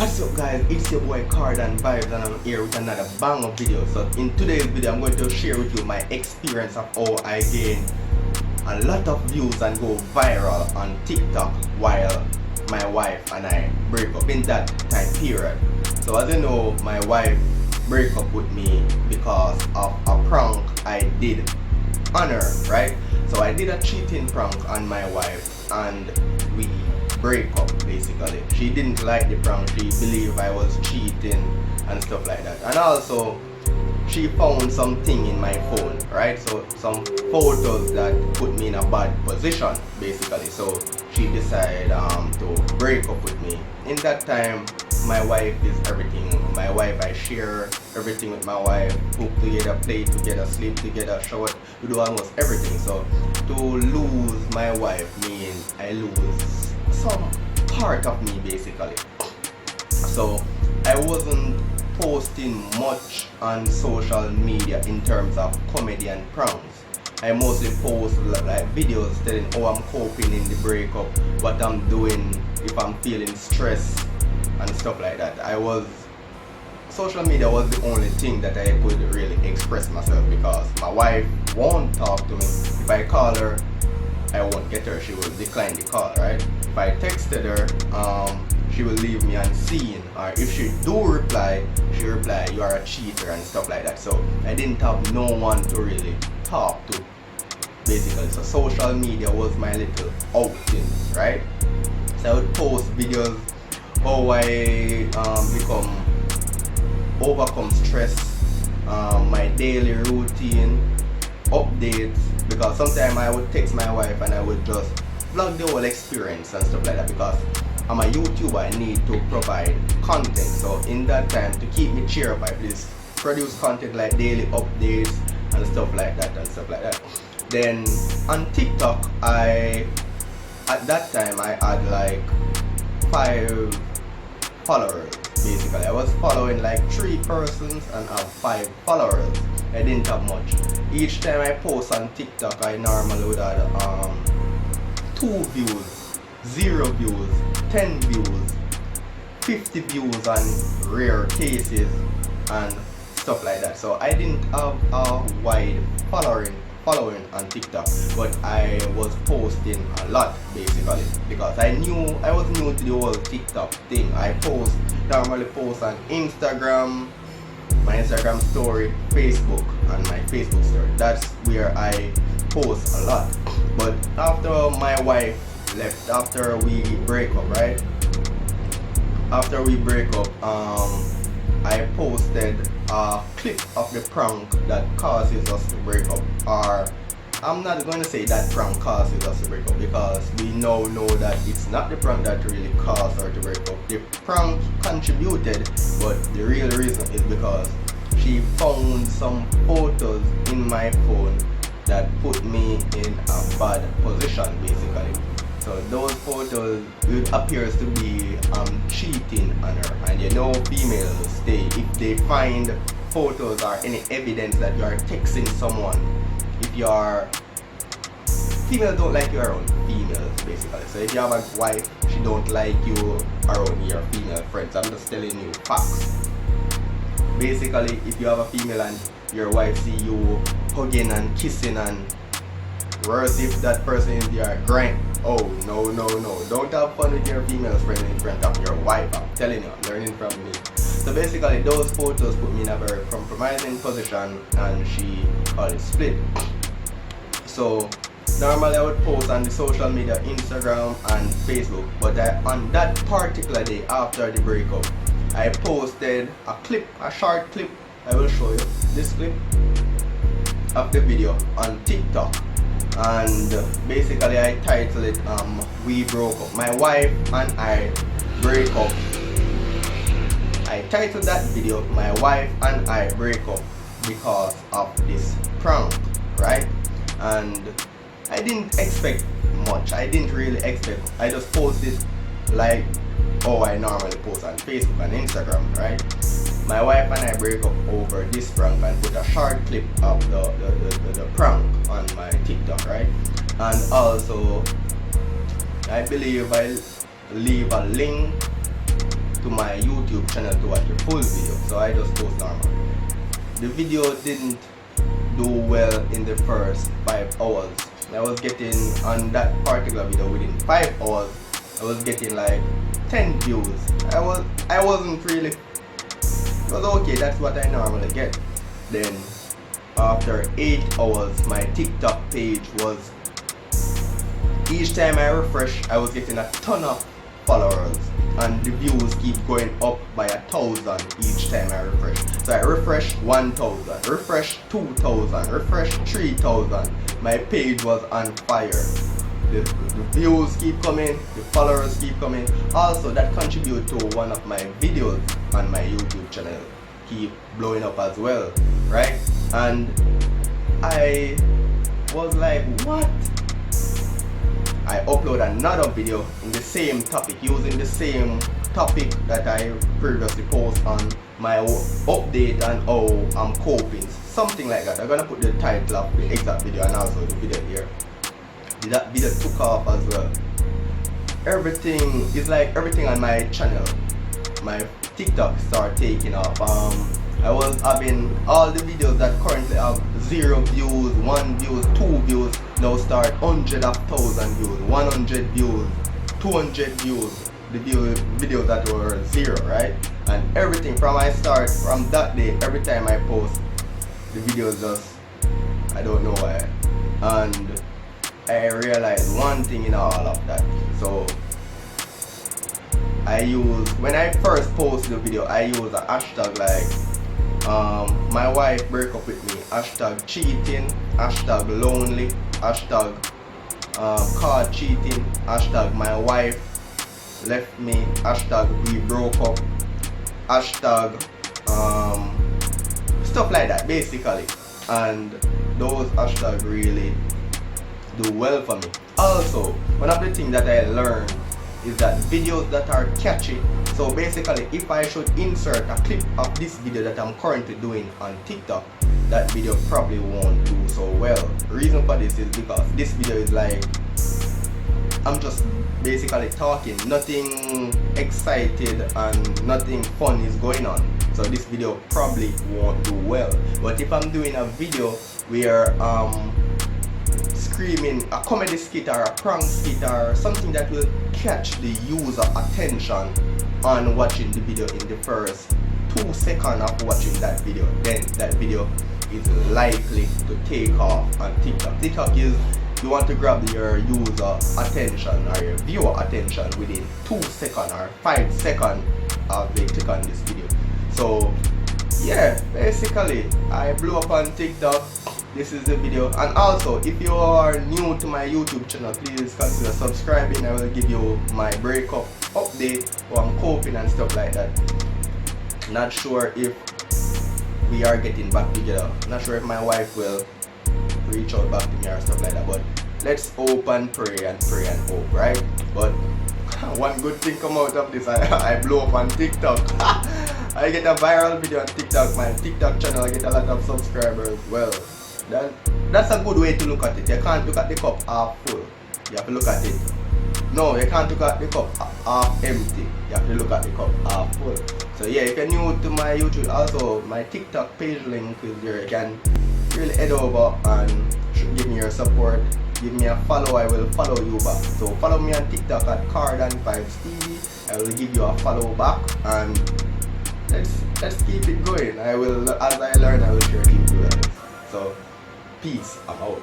What's up guys, it's your boy Cardan Vibes and I'm here with another banger video. So in today's video I'm going to share with you my experience of how I gain a lot of views and go viral on TikTok while my wife and I break up in that time period. So as you know, my wife break up with me because of a prank I did on her, right? So I did a cheating prank on my wife and we break up basically. She didn't like the prank, she believed I was cheating and stuff like that. And also she found something in my phone, right? So some photos that put me in a bad position basically. So she decided to break up with me. In that time, my wife is everything. My wife, I share everything with my wife. Cook together, play together, sleep together, shower. We do almost everything. So to lose my wife means I lose some part of me basically. So I wasn't posting much on social media in terms of comedy and pranks. I mostly post like videos telling how I'm coping in the breakup, what I'm doing if I'm feeling stressed and stuff like that. Social media was the only thing that I could really express myself because my wife won't talk to me. If I call her, I won't get her, she will decline the call, right? If I texted her, she will leave me unseen, or if she do reply, she reply, you are a cheater and stuff like that. So I didn't have no one to really talk to basically. So social media was my little outing, right? So I would post videos how I overcome stress, my daily routine, updates, because sometimes I would text my wife and I would just vlog the whole experience and stuff like that because I'm a YouTuber, I need to provide content. So in that time, to keep me cheer up, I please produce content like daily updates and stuff like that. Then on TikTok, at that time I had like 5 followers basically. I was following like 3 persons and have 5 followers. I didn't have much. Each time I post on TikTok, I normally would have 2 views, 0 views, 10 views, 50 views on rare cases and stuff like that. So I didn't have a wide following on TikTok, but I was posting a lot basically because I was new to the whole TikTok thing. I normally post on Instagram, my Instagram story, Facebook, and my Facebook story. That's where I post a lot. But after my wife left, after we break up, right? After we break up, I posted a clip of the prank that causes us to break up. Or I'm not going to say that prank causes us to break up because we now know that it's not the prank that really caused her to break up. The prank contributed, but the real reason is because she found some photos in my phone that put me in a bad position basically. So those photos, it appears to be cheating on her, and you know females, if they find photos or any evidence that you are texting someone, if you are females don't like you around females basically. So if you have a wife, she don't like you around your female friends. I'm just telling you facts. Basically, if you have a female and your wife see you hugging and kissing, and worse if that person is your grind. Oh no, don't have fun with your female friend in front of your wife. I'm telling you, I'm learning from me. So basically those photos put me in a very compromising position and she split. So normally I would post on the social media, Instagram and Facebook, but on that particular day after the breakup, I posted a short clip. I will show you this clip of the video on TikTok. And basically I titled it We Broke Up. My wife and I break up. I titled that video My Wife and I Break Up because of this prank, right? And I didn't expect much. I didn't really expect. I just posted like I normally post on Facebook and Instagram, right? My wife and I break up over this prank and put a short clip of the prank on my TikTok, right? And also I believe I leave a link to my YouTube channel to watch the full video, so I just post normal. The video didn't do well in the first 5 hours. I was getting, on that particular video, within 5 hours, I was getting like 10 views. I wasn't really, it was okay, that's what I normally get. Then after 8 hours, my TikTok page was, each time I refresh, I was getting a ton of followers, and the views keep going up by 1,000 each time I refresh. So I refresh 1,000, refresh 2,000, refresh 3,000. My page was on fire. The views keep coming, the followers keep coming. Also, that contribute to one of my videos on my YouTube channel keep blowing up as well, right? And I was like, what? I upload another video in the same topic, using the same topic that I previously post on my update and how I'm coping, something like that. I'm gonna put the title of the exact video and also the video here. That video took off as well. Everything is like everything on my channel, my TikTok started taking off. I was having all the videos that currently have 0 views, 1 views, 2 views, now start hundreds of thousands views, 100 views, 200 views, the videos that were 0, right? And everything from I start, from that day, every time I post, the videos just, I don't know why. And I realized one thing in all of that. So I use, when I first post the video, I use a hashtag like, my wife break up with me, hashtag cheating, hashtag lonely, hashtag card cheating, hashtag my wife left me, hashtag we broke up, hashtag stuff like that basically. And those hashtags really do well for me. Also, one of the things that I learned is that videos that are catchy, so basically if I should insert a clip of this video that I'm currently doing on TikTok, that video probably won't do so well. The reason for this is because this video is like, I'm just basically talking, nothing excited and nothing fun is going on, so this video probably won't do well. But if I'm doing a video where screaming, a comedy skit or a prank skit or something that will catch the user attention on watching the video in the first 2 seconds of watching that video, then that video is likely to take off on TikTok. TikTok is, you want to grab your user attention or your viewer attention within 2 seconds or 5 seconds of they click on this video. So yeah, basically I blew up on TikTok. This is the video. And also, if you are new to my YouTube channel, please consider subscribing. I will give you my breakup update, how I'm coping and stuff like that. Not sure if we are getting back together. Not sure if my wife will reach out back to me or stuff like that. But let's hope and pray and hope, right? But one good thing come out of this, I blew up on TikTok. I get a viral video on TikTok. My TikTok channel, I get a lot of subscribers. Well, that's a good way to look at it. You can't look at the cup half full. You have to look at it. No, you can't look at the cup half empty. You have to look at the cup half full. So yeah, if you're new to my YouTube, also my TikTok page link is there. You can really head over and give me your support. Give me a follow, I will follow you back. So follow me on TikTok at Cardan TV. I will give you a follow back, and let's keep it going. I will, as I learn, I will share it with you guys. So peace, I'm out.